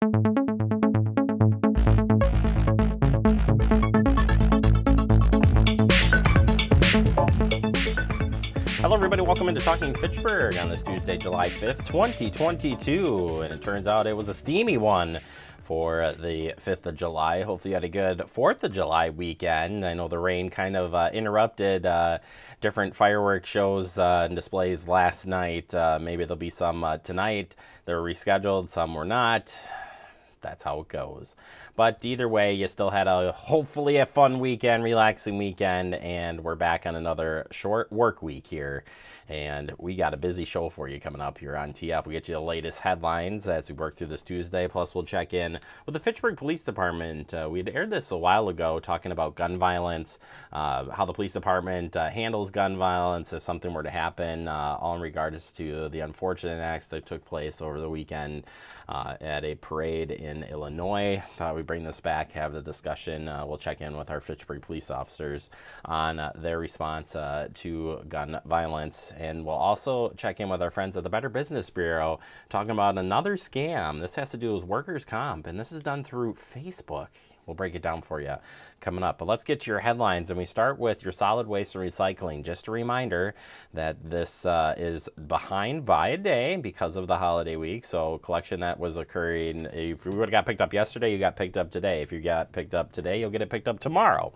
Hello, everybody. Welcome into Talking Fitchburg on this Tuesday, July 5th, 2022. And it turns out it was a steamy one for the 5th of July. Hopefully you had a good 4th of July weekend. I know the rain kind of interrupted different fireworks shows and displays last night. Maybe there'll be some tonight. They were rescheduled. Some were not. That's how it goes. But either way, you still had hopefully a fun weekend, relaxing weekend, and we're back on another short work week here. And we got a busy show for you coming up here on TF. We get you the latest headlines as we work through this Tuesday. Plus, we'll check in with the Fitchburg Police Department. We had aired this a while ago, talking about gun violence, how the police department handles gun violence if something were to happen, all in regards to the unfortunate acts that took place over the weekend at a parade in Illinois. Thought we'd bring this back, have the discussion. We'll check in with our Fitchburg police officers on their response to gun violence. And we'll also check in with our friends at the Better Business Bureau, talking about another scam. This has to do with workers' comp, and this is done through Facebook. We'll break it down for you coming up. But let's get to your headlines, and we start with your solid waste and recycling. Just a reminder that this is behind by a day because of the holiday week. So collection that was occurring, if you would have got picked up yesterday, you got picked up today. If you got picked up today, you'll get it picked up tomorrow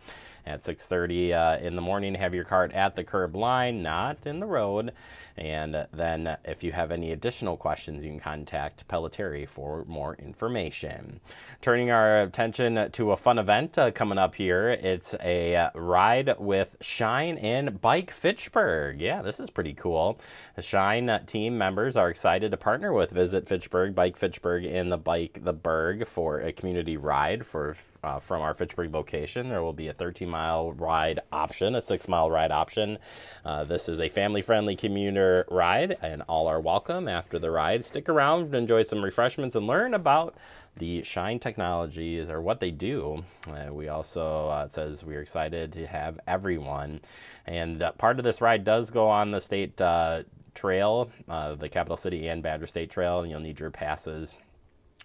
at 6:30 in the morning. Have your cart at the curb line, not in the road. And then if you have any additional questions, you can contact Pelletieri for more information. Turning our attention to a fun event coming up here. It's a ride with Shine and Bike Fitchburg. Yeah, this is pretty cool. The Shine team members are excited to partner with Visit Fitchburg, Bike Fitchburg, and the Bike the Berg for a community ride from our Fitchburg location. There will be a 13-mile ride option, a 6-mile ride option. This is a family-friendly commuter ride, and all are welcome after the ride. Stick around, enjoy some refreshments, and learn about the Shine technologies or what they do. We also, it says we're excited to have everyone. And part of this ride does go on the state trail, the Capital City and Badger State Trail, and you'll need your passes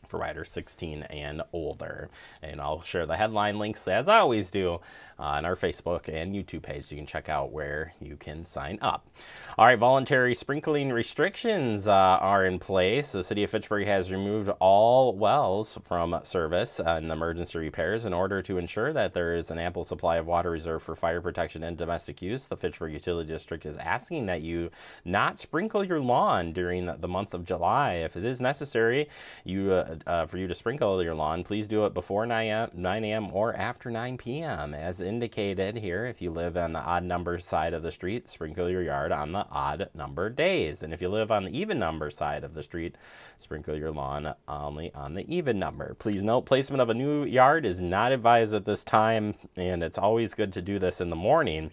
for riders 16 and older. And I'll share the headline links, as I always do, on our Facebook and YouTube page, so you can check out where you can sign up. All right, voluntary sprinkling restrictions are in place. The city of Fitchburg has removed all wells from service and emergency repairs in order to ensure that there is an ample supply of water reserved for fire protection and domestic use. The Fitchburg Utility District is asking that you not sprinkle your lawn during the month of July. If it is necessary, for you to sprinkle your lawn, please do it before 9 a.m. or after 9 p.m. As indicated here, if you live on the odd number side of the street, sprinkle your yard on the odd number days. And if you live on the even number side of the street, sprinkle your lawn only on the even number. Please note, placement of a new yard is not advised at this time, and it's always good to do this in the morning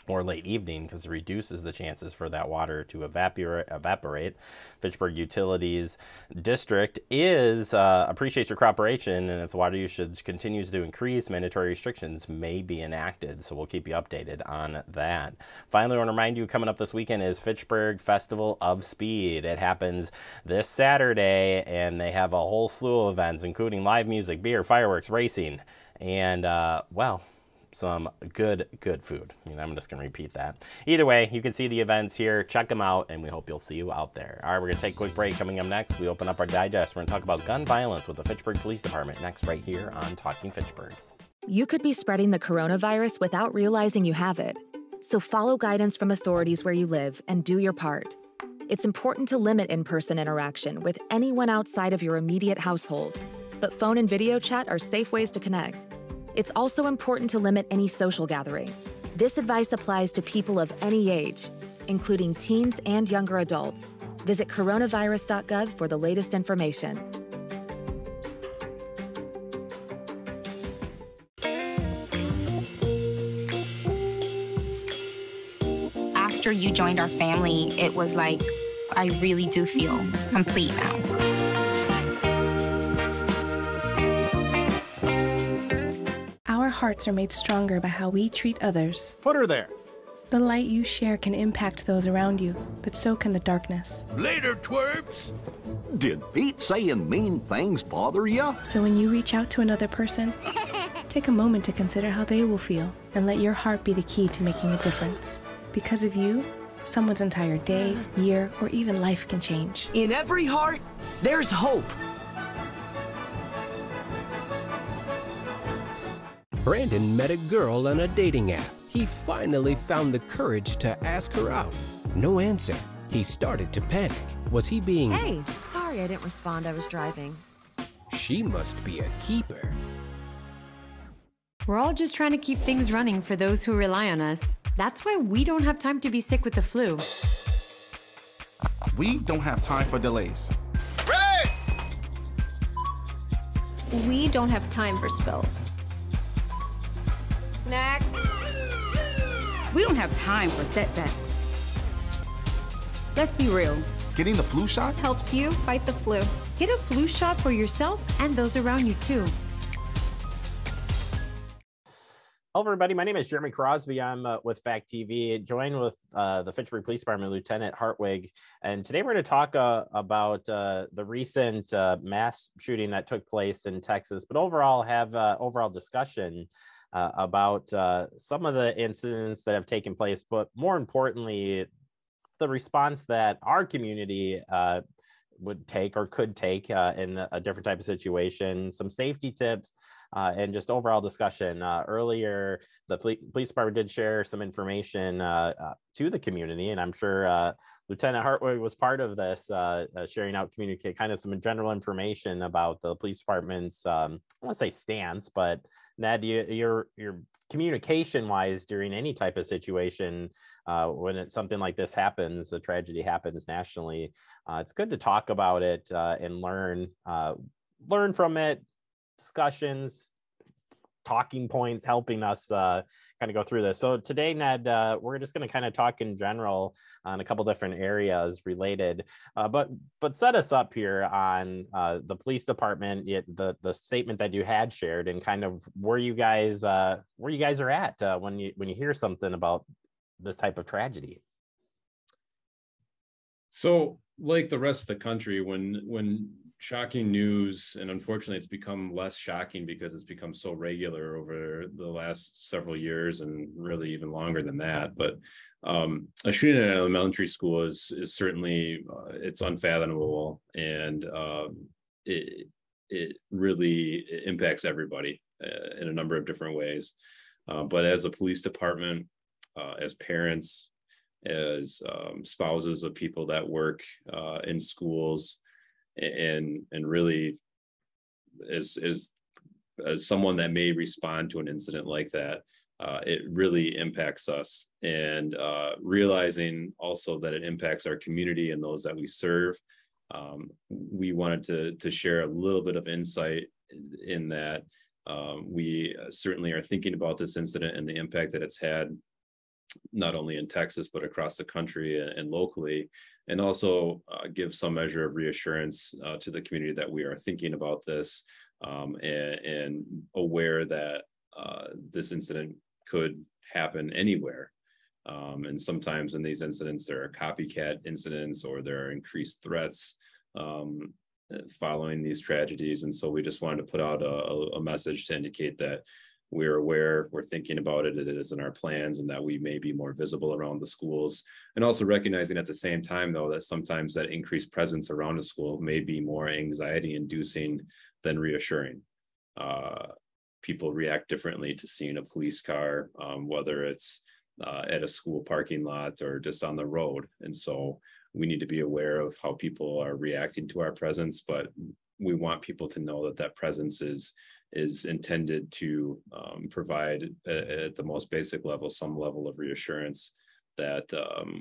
or late evening because it reduces the chances for that water to evaporate. Fitchburg Utilities District appreciates your cooperation, and if the water usage continues to increase, mandatory restrictions may be enacted, so we'll keep you updated on that. Finally, I want to remind you, coming up this weekend is Fitchburg Festival of Speed. It happens this Saturday, and they have a whole slew of events, including live music, beer, fireworks, racing, and, some good food. I'm just going to repeat that. Either way, you can see the events here. Check them out, and we hope you'll see you out there. All right, we're going to take a quick break. Coming up next, we open up our digest. We're going to talk about gun violence with the Fitchburg Police Department next right here on Talking Fitchburg. You could be spreading the coronavirus without realizing you have it. So follow guidance from authorities where you live and do your part. It's important to limit in-person interaction with anyone outside of your immediate household, but phone and video chat are safe ways to connect. It's also important to limit any social gathering. This advice applies to people of any age, including teens and younger adults. Visit coronavirus.gov for the latest information. After you joined our family, it was like, I really do feel complete now. Our hearts are made stronger by how we treat others. Put her there. The light you share can impact those around you, but so can the darkness. Later, twerps! Did Pete saying mean things bother you? So when you reach out to another person, take a moment to consider how they will feel and let your heart be the key to making a difference. Because of you, someone's entire day, year, or even life can change. In every heart, there's hope. Brandon met a girl on a dating app. He finally found the courage to ask her out. No answer. He started to panic. Was he being... Hey, sorry I didn't respond. I was driving. She must be a keeper. We're all just trying to keep things running for those who rely on us. That's why we don't have time to be sick with the flu. We don't have time for delays. Ready! We don't have time for spills. Next. We don't have time for setbacks. Let's be real. Getting the flu shot helps you fight the flu. Get a flu shot for yourself and those around you too. Hello, everybody. My name is Jeremy Crosby. I'm with Fact TV, joined with the Fitchburg Police Department Lieutenant Hartwig. And today we're going to talk about the recent mass shooting that took place in Texas, but overall have overall discussion about some of the incidents that have taken place, but more importantly, the response that our community would take or could take in a different type of situation, some safety tips, and just overall discussion. Earlier, the police department did share some information to the community, and I'm sure Lieutenant Hartwig was part of this, sharing out kind of some general information about the police department's, I don't want to say stance, but Ned, your communication-wise during any type of situation, when something like this happens, a tragedy happens nationally, it's good to talk about it and learn from it. Discussions, talking points, helping us kind of go through this. So today, Ned, we're just going to kind of talk in general on a couple different areas related, but set us up here on the police department, the statement that you had shared, and kind of where you guys are at when you hear something about this type of tragedy. So, like the rest of the country, when shocking news, and unfortunately it's become less shocking because it's become so regular over the last several years and really even longer than that, but a shooting at an elementary school is certainly it's unfathomable, and it really impacts everybody in a number of different ways, but as a police department, as parents, as spouses of people that work in schools, and really as someone that may respond to an incident like that, it really impacts us. And realizing also that it impacts our community and those that we serve, we wanted to share a little bit of insight in that. We certainly are thinking about this incident and the impact that it's had, not only in Texas, but across the country and locally, and also give some measure of reassurance to the community that we are thinking about this and aware that this incident could happen anywhere. And sometimes in these incidents, there are copycat incidents or there are increased threats following these tragedies. And so we just wanted to put out a message to indicate that we're aware, we're thinking about it, it is in our plans, and that we may be more visible around the schools. And also recognizing at the same time, though, that sometimes that increased presence around a school may be more anxiety inducing than reassuring. People react differently to seeing a police car, whether it's at a school parking lot or just on the road. And so we need to be aware of how people are reacting to our presence, but we want people to know that that presence is intended to provide at the most basic level some level of reassurance that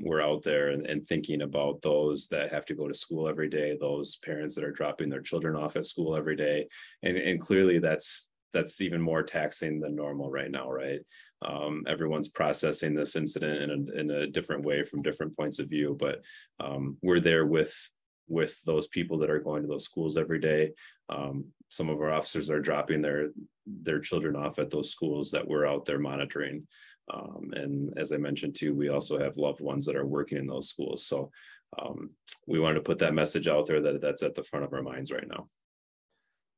we're out there and thinking about those that have to go to school every day, those parents that are dropping their children off at school every day. And clearly that's even more taxing than normal right now, right? Everyone's processing this incident in a different way from different points of view, but we're there with those people that are going to those schools every day, some of our officers are dropping their children off at those schools that we're out there monitoring. And as I mentioned too, we also have loved ones that are working in those schools. So we wanted to put that message out there that that's at the front of our minds right now.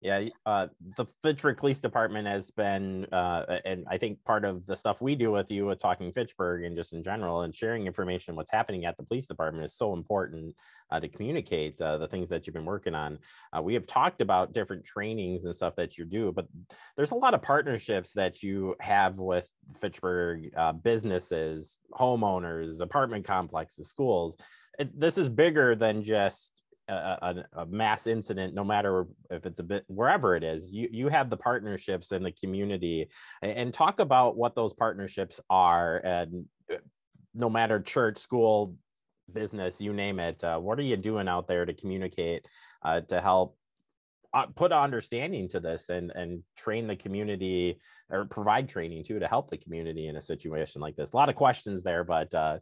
Yeah, the Fitchburg Police Department has been, and I think part of the stuff we do with you with Talking Fitchburg and just in general and sharing information, what's happening at the police department is so important to communicate the things that you've been working on. We have talked about different trainings and stuff that you do, but there's a lot of partnerships that you have with Fitchburg businesses, homeowners, apartment complexes, schools. This is bigger than just a mass incident, no matter if it's a bit wherever it is. You have the partnerships in the community, and talk about what those partnerships are, and no matter church, school, business, you name it. What are you doing out there to communicate to help put understanding to this and train the community, or provide training too to help the community in a situation like this? A lot of questions there, but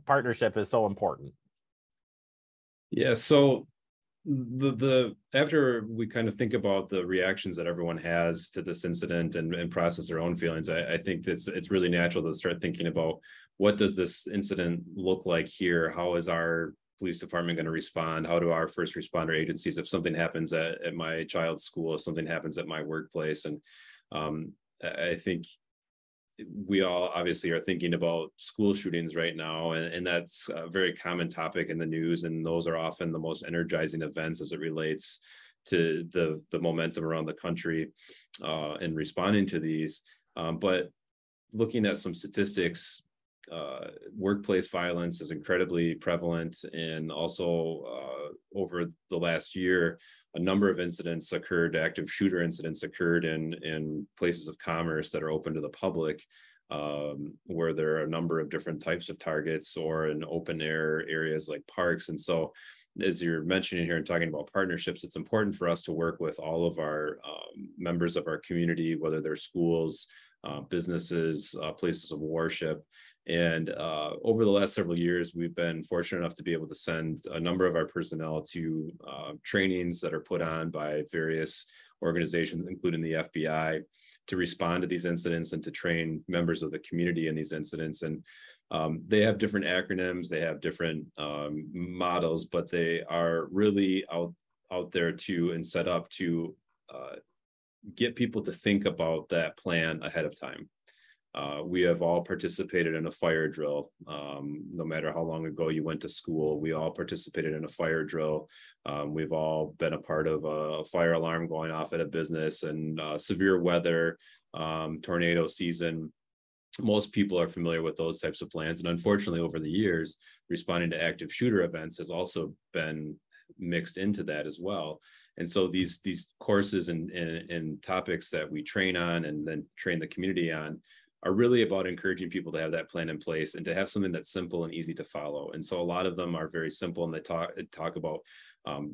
partnership is so important. Yeah, so the after we kind of think about the reactions that everyone has to this incident and process their own feelings, I think it's really natural to start thinking about, what does this incident look like here? How is our police department going to respond? How do our first responder agencies, if something happens at my child's school, if something happens at my workplace? And I think we all obviously are thinking about school shootings right now, and that's a very common topic in the news, and those are often the most energizing events as it relates to the momentum around the country in responding to these. But looking at some statistics, workplace violence is incredibly prevalent, and also over the last year, a number of incidents occurred, active shooter incidents occurred in places of commerce that are open to the public, where there are a number of different types of targets, or in open air areas like parks. And so, as you're mentioning here and talking about partnerships, it's important for us to work with all of our members of our community, whether they're schools, businesses, places of worship. And over the last several years, we've been fortunate enough to be able to send a number of our personnel to trainings that are put on by various organizations, including the FBI, to respond to these incidents and to train members of the community in these incidents. And they have different acronyms, they have different models, but they are really out there to and set up to get people to think about that plan ahead of time. We have all participated in a fire drill. No matter how long ago you went to school, we all participated in a fire drill. We've all been a part of a fire alarm going off at a business, and severe weather, tornado season. Most people are familiar with those types of plans. And unfortunately, over the years, responding to active shooter events has also been mixed into that as well. And so these courses and topics that we train on and then train the community on are really about encouraging people to have that plan in place and to have something that's simple and easy to follow. And so a lot of them are very simple, and they talk about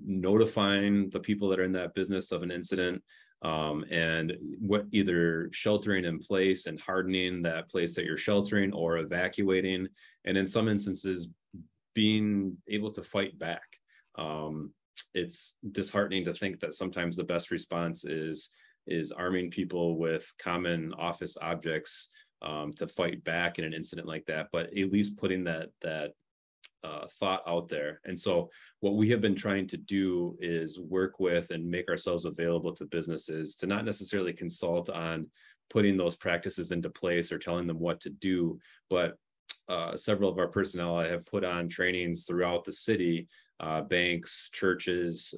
notifying the people that are in that business of an incident, and what either sheltering in place and hardening that place that you're sheltering, or evacuating, and in some instances being able to fight back. It's disheartening to think that sometimes the best response is arming people with common office objects to fight back in an incident like that, but at least putting that thought out there. And so what we have been trying to do is work with and make ourselves available to businesses to not necessarily consult on putting those practices into place or telling them what to do, but several of our personnel have put on trainings throughout the city, banks, churches,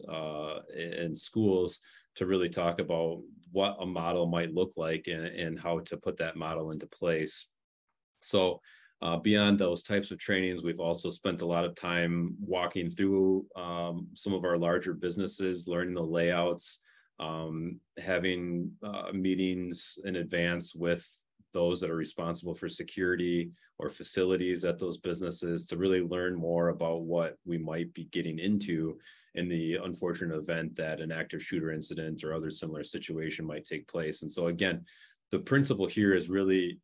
and schools, to really talk about what a model might look like and how to put that model into place. So beyond those types of trainings, we've also spent a lot of time walking through some of our larger businesses, learning the layouts, having meetings in advance with those that are responsible for security or facilities at those businesses, to really learn more about what we might be getting into in the unfortunate event that an active shooter incident or other similar situation might take place. And so again, the principle here is really,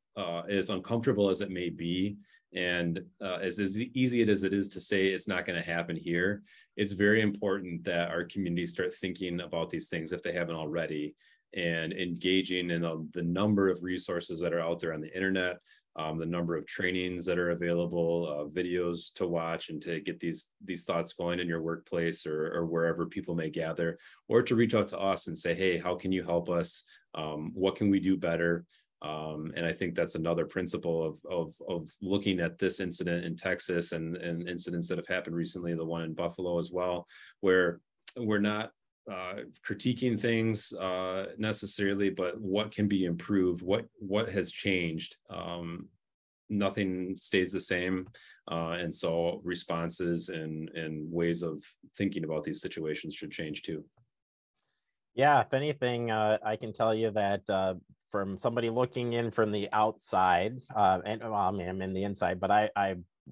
as uncomfortable as it may be, And as easy as it is to say it's not going to happen here, it's very important that our communities start thinking about these things if they haven't already, and engaging in the number of resources that are out there on the internet, the number of trainings that are available, videos to watch, and to get these thoughts going in your workplace or wherever people may gather, or to reach out to us and say, hey, how can you help us? What can we do better? And I think that's another principle of looking at this incident in Texas and incidents that have happened recently, the one in Buffalo as well, where we're not critiquing things necessarily, but what can be improved, what has changed. Nothing stays the same, and so responses and ways of thinking about these situations should change too. Yeah, if anything, I can tell you that from somebody looking in from the outside, and well, I mean, I'm in the inside, but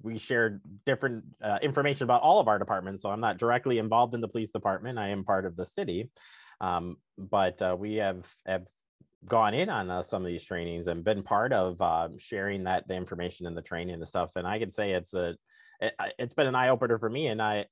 we shared different information about all of our departments. So I'm not directly involved in the police department. I am part of the city, but we have gone in on some of these trainings and been part of sharing the information and the training and the stuff. And I can say it's been an eye opener for me. And I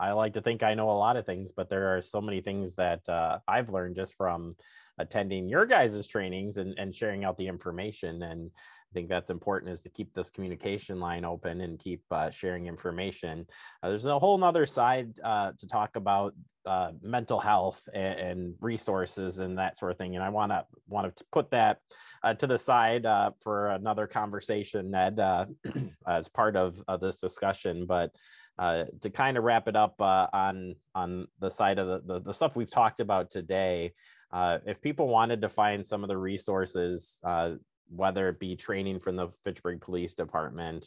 like to think I know a lot of things, but there are so many things that I've learned just from attending your guys' trainings and sharing out the information. And I think that's important, is to keep this communication line open and keep sharing information. There's a whole nother side to talk about mental health and resources and that sort of thing. And I want to put that to the side for another conversation, Ned, as part of this discussion. But to kind of wrap it up on the side of the stuff we've talked about today, if people wanted to find some of the resources, whether it be training from the Fitchburg Police Department,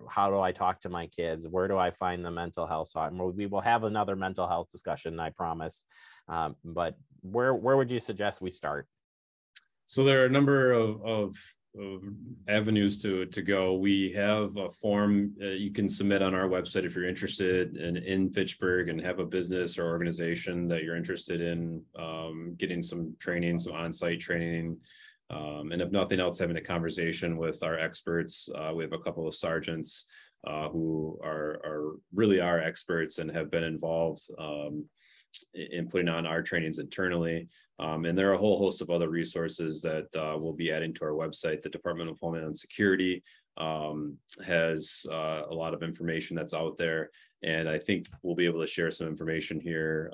how do I talk to my kids, where do I find the mental health? So we will have another mental health discussion, I promise. But where would you suggest we start? So there are a number of avenues to go. We have a form you can submit on our website if you're interested in Fitchburg and have a business or organization that you're interested in getting some training, some on-site training. And if nothing else, having a conversation with our experts. We have a couple of sergeants who are really our experts and have been involved in putting on our trainings internally. And there are a whole host of other resources that we'll be adding to our website. The Department of Homeland Security has a lot of information that's out there. And I think we'll be able to share some information here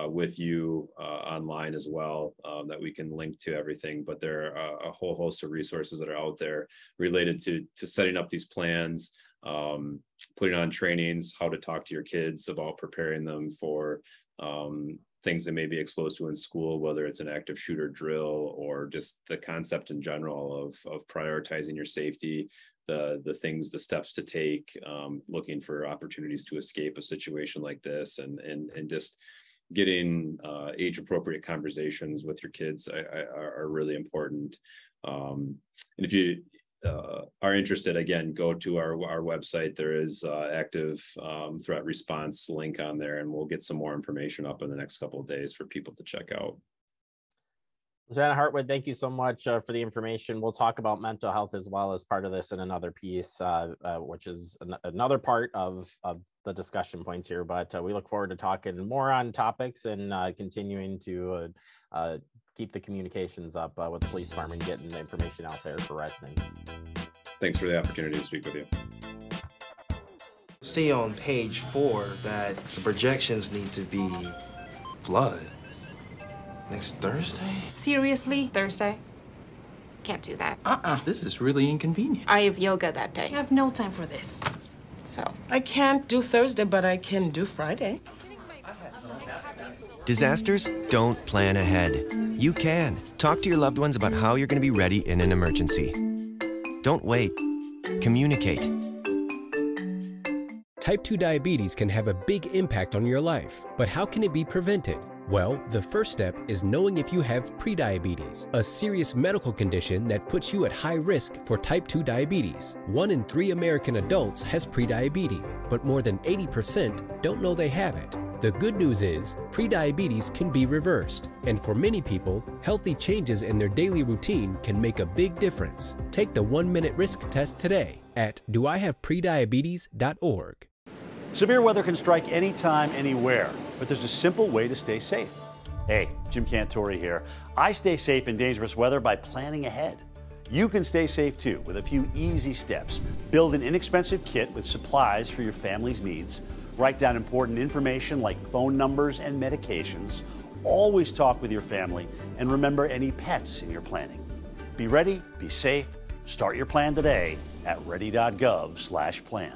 with you online as well, that we can link to everything. But there are a whole host of resources that are out there related to setting up these plans, putting on trainings, how to talk to your kids about preparing them for things they may be exposed to in school, whether it's an active shooter drill or just the concept in general of prioritizing your safety, the steps to take, looking for opportunities to escape a situation like this, and just getting age appropriate conversations with your kids are really important. And if you are interested, again, go to our website. There is active threat response link on there, and we'll get some more information up in the next couple of days for people to check out. Lieutenant Hartwood, thank you so much for the information. We'll talk about mental health as well as part of this in another piece, which is another part of the discussion points here. But we look forward to talking more on topics and continuing to keep the communications up with the police department, getting the information out there for residents. Thanks for the opportunity to speak with you. See on page 4 that the projections need to be blood. Next Thursday? Seriously? Thursday? Can't do that. This is really inconvenient. I have yoga that day. I have no time for this. So. I can't do Thursday, but I can do Friday. Disasters don't plan ahead. You can. Talk to your loved ones about how you're going to be ready in an emergency. Don't wait. Communicate. Type 2 diabetes can have a big impact on your life, but how can it be prevented? Well, the first step is knowing if you have prediabetes, a serious medical condition that puts you at high risk for type 2 diabetes. 1 in 3 American adults has prediabetes, but more than 80% don't know they have it. The good news is, prediabetes can be reversed, and for many people, healthy changes in their daily routine can make a big difference. Take the 1-minute risk test today at doihaveprediabetes.org. Severe weather can strike anytime, anywhere, but there's a simple way to stay safe. Hey, Jim Cantore here. I stay safe in dangerous weather by planning ahead. You can stay safe too with a few easy steps. Build an inexpensive kit with supplies for your family's needs. Write down important information like phone numbers and medications. Always talk with your family and remember any pets in your planning. Be ready, be safe. Start your plan today at ready.gov/plan.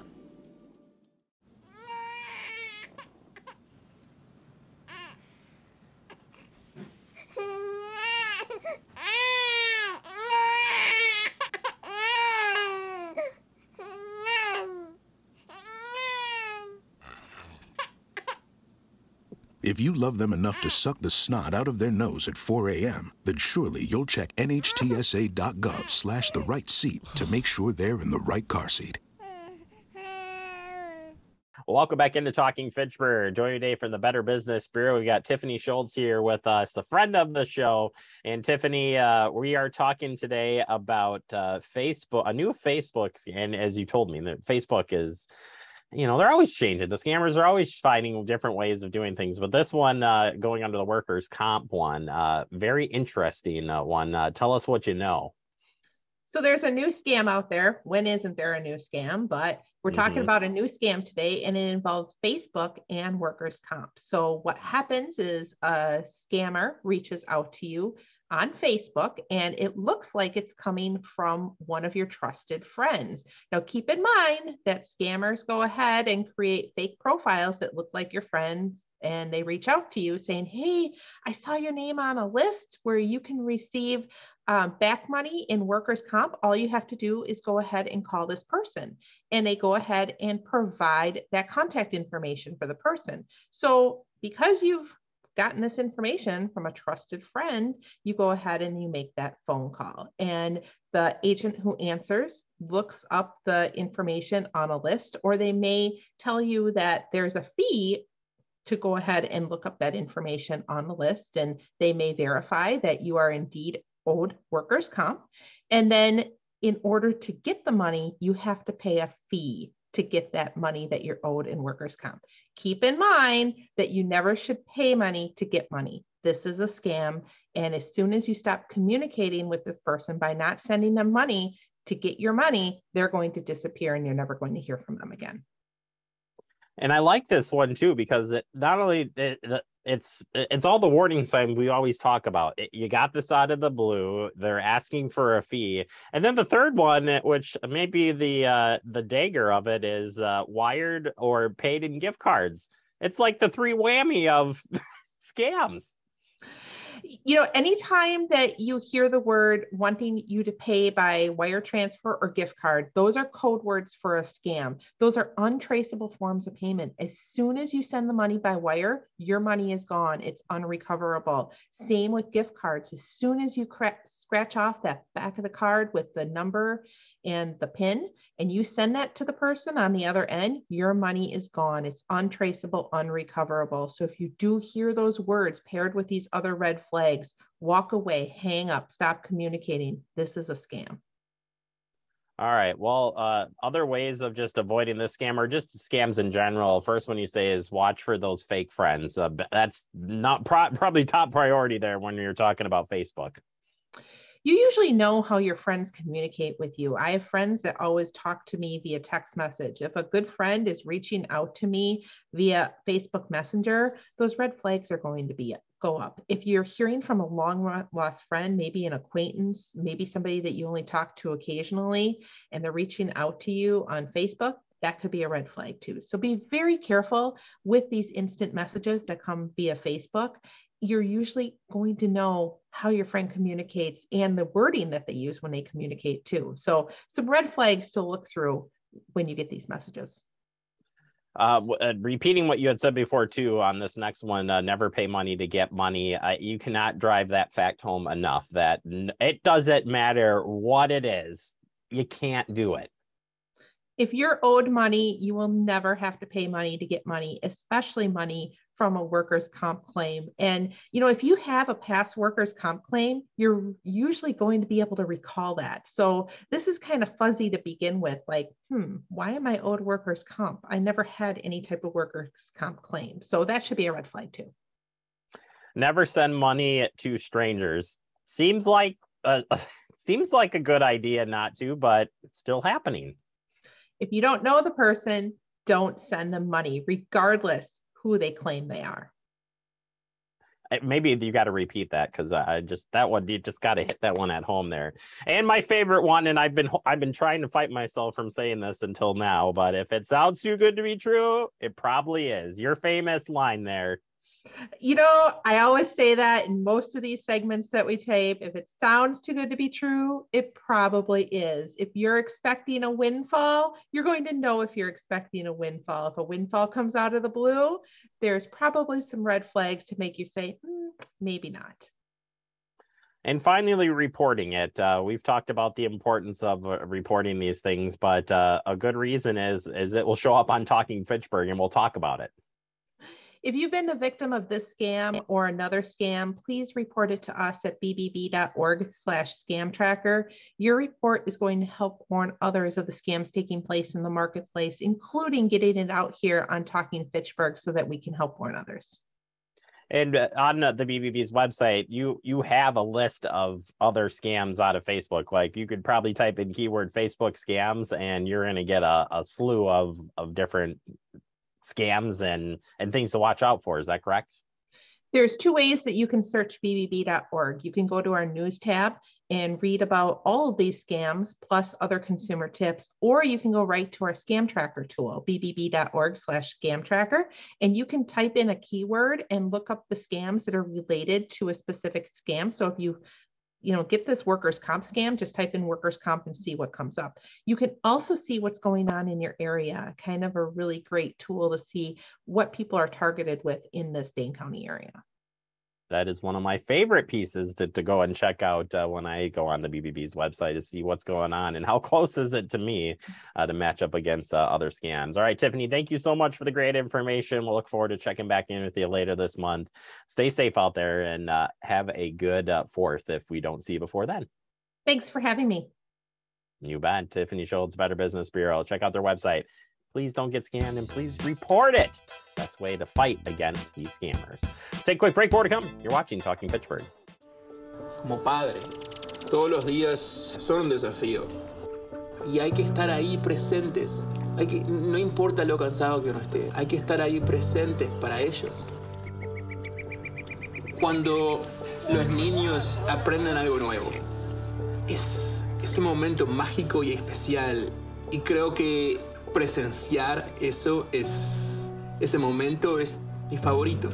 If you love them enough to suck the snot out of their nose at 4 a.m., then surely you'll check NHTSA.gov/the right seat to make sure they're in the right car seat. Welcome back into Talking Fitchburg. Joining today from the Better Business Bureau, we got Tiffany Schultz here with us, a friend of the show. And Tiffany, we are talking today about Facebook, a new Facebook. And as you told me, that Facebook is, you know, they're always changing. The scammers are always finding different ways of doing things. But this one, going under the workers' comp one, very interesting one. Tell us what you know. So there's a new scam out there. When isn't there a new scam? But we're talking about a new scam today, and it involves Facebook and workers' comp. So what happens is a scammer reaches out to you on Facebook, and it looks like it's coming from one of your trusted friends. Now, keep in mind that scammers go ahead and create fake profiles that look like your friends, and they reach out to you saying, hey, I saw your name on a list where you can receive back money in workers' comp. All you have to do is go ahead and call this person. And they go ahead and provide that contact information for the person. So because you've gotten this information from a trusted friend, you go ahead and you make that phone call. And the agent who answers looks up the information on a list, or they may tell you that there's a fee to go ahead and look up that information on the list, and they may verify that you are indeed owed workers' comp. And then in order to get the money, you have to pay a fee to get that money that you're owed in workers' comp. Keep in mind that you never should pay money to get money. This is a scam. And as soon as you stop communicating with this person by not sending them money to get your money, they're going to disappear and you're never going to hear from them again. And I like this one too, because it not only it's all the warning sign we always talk about. You got this out of the blue. They're asking for a fee, and then the third one, which may be the dagger of it, is wired or paid in gift cards. It's like the three whammy of scams. You know, anytime that you hear the word wanting you to pay by wire transfer or gift card, those are code words for a scam. Those are untraceable forms of payment. As soon as you send the money by wire, your money is gone. It's unrecoverable. Same with gift cards. As soon as you scratch off that back of the card with the number and the PIN, and you send that to the person on the other end, your money is gone. It's untraceable, unrecoverable. So if you do hear those words paired with these other red flags, walk away, hang up, stop communicating. This is a scam. All right. Well, other ways of just avoiding this scam, or just scams in general. First one you say is watch for those fake friends. That's not probably top priority there when you're talking about Facebook. You usually know how your friends communicate with you. I have friends that always talk to me via text message. If a good friend is reaching out to me via Facebook Messenger, those red flags are going to go up. If you're hearing from a long lost friend, maybe an acquaintance, maybe somebody that you only talk to occasionally, and they're reaching out to you on Facebook, that could be a red flag too. So be very careful with these instant messages that come via Facebook. You're usually going to know how your friend communicates and the wording that they use when they communicate too. So some red flags to look through when you get these messages. Repeating what you had said before too on this next one, never pay money to get money. You cannot drive that fact home enough, that it doesn't matter what it is. You can't do it. If you're owed money, you will never have to pay money to get money, especially money from a workers' comp claim. And, if you have a past workers' comp claim, you're usually going to be able to recall that. So this is kind of fuzzy to begin with, like, why am I owed workers' comp? I never had any type of workers' comp claim. So that should be a red flag too. Never send money to strangers. Seems like a good idea not to, but it's still happening. If you don't know the person, don't send them money, regardless who they claim they are. Maybe you got to repeat that, because you just got to hit that one at home there. And my favorite one, and I've been trying to fight myself from saying this until now, but if it sounds too good to be true, it probably is. Your famous line there. I always say that in most of these segments that we tape. If it sounds too good to be true, it probably is. If you're expecting a windfall, you're going to know if you're expecting a windfall. If a windfall comes out of the blue, there's probably some red flags to make you say, maybe not. And finally, reporting it. We've talked about the importance of reporting these things, but a good reason is it will show up on Talking Fitchburg, and we'll talk about it. If you've been the victim of this scam or another scam, please report it to us at bbb.org/scam tracker. Your report is going to help warn others of the scams taking place in the marketplace, including getting it out here on Talking Fitchburg so that we can help warn others. And on the BBB's website, you have a list of other scams out of Facebook. Like, you could probably type in keyword Facebook scams, and you're going to get a slew of different scams and things to watch out for. Is that correct? There's two ways that you can search bbb.org. You can go to our news tab and read about all of these scams plus other consumer tips, or you can go right to our scam tracker tool, bbb.org/scam tracker, and you can type in a keyword and look up the scams that are related to a specific scam. So if you get this workers' comp scam, just type in workers' comp and see what comes up. You can also see what's going on in your area, kind of a really great tool to see what people are targeted with in this Dane County area. That is one of my favorite pieces to go and check out when I go on the BBB's website to see what's going on and how close is it to me to match up against other scams. All right, Tiffany, thank you so much for the great information. We'll look forward to checking back in with you later this month. Stay safe out there and have a good 4th if we don't see you before then. Thanks for having me. You bet. Tiffany Schultz, Better Business Bureau. Check out their website. Please don't get scammed, and please report it. Best way to fight against these scammers. Take a quick break. More to come. You're watching Talking Fitchburg. Como padre, todos los días son un desafío. Y hay que estar ahí presentes. No importa lo cansado que uno esté, hay que estar ahí presentes para ellos. Cuando los niños aprenden algo nuevo, es ese momento mágico y especial. Y creo que presenciar ese momento es mi favorito.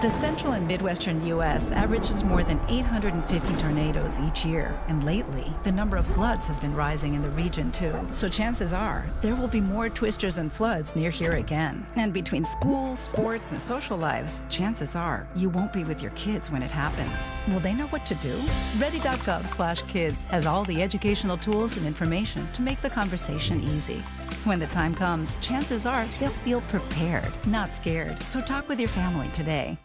The central and midwestern U.S. averages more than 850 tornadoes each year, and lately, the number of floods has been rising in the region too. So chances are, there will be more twisters and floods near here again. And between school, sports, and social lives, chances are, you won't be with your kids when it happens. Will they know what to do? Ready.gov/kids has all the educational tools and information to make the conversation easy. When the time comes, chances are they'll feel prepared, not scared. So talk with your family today.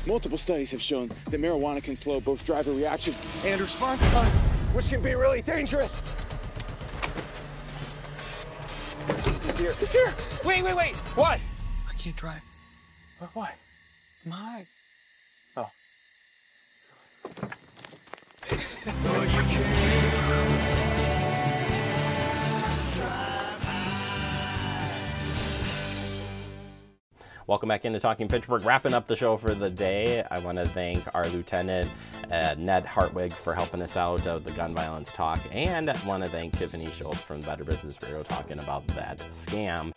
Multiple studies have shown that marijuana can slow both driver reaction and response time, which can be really dangerous. He's here. He's here. Wait. What? I can't drive. Why? My. Oh. Welcome back into Talking Fitchburg. Wrapping up the show for the day, I want to thank our Lieutenant Ned Hartwig for helping us out with the gun violence talk, and I want to thank Tiffany Schultz from the Better Business Bureau talking about that scam.